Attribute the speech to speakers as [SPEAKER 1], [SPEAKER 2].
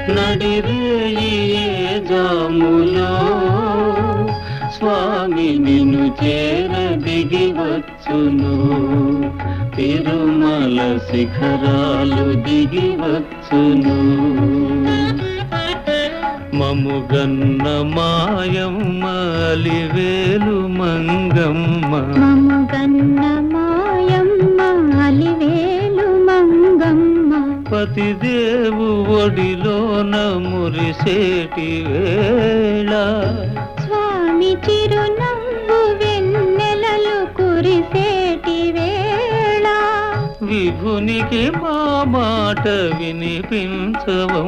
[SPEAKER 1] నడిరేయి జాములో స్వామి నిన్ను చేర దిగి వచ్చును తిరుమల శిఖరాలు దిగి వచ్చును మముగన్న మాయమ్మ అలివేలు మంగమ్మ
[SPEAKER 2] మముగన్న మాయమ్మ అలివేలు మంగమ్మ
[SPEAKER 1] పతిదేవు ఒడిలోన మురిసేటి వేళ
[SPEAKER 2] స్వామి చిరునవ్వు వెన్నెలలు కురిసేటి వేళ
[SPEAKER 1] విభునికి మా మాట వినిపించవమ్మా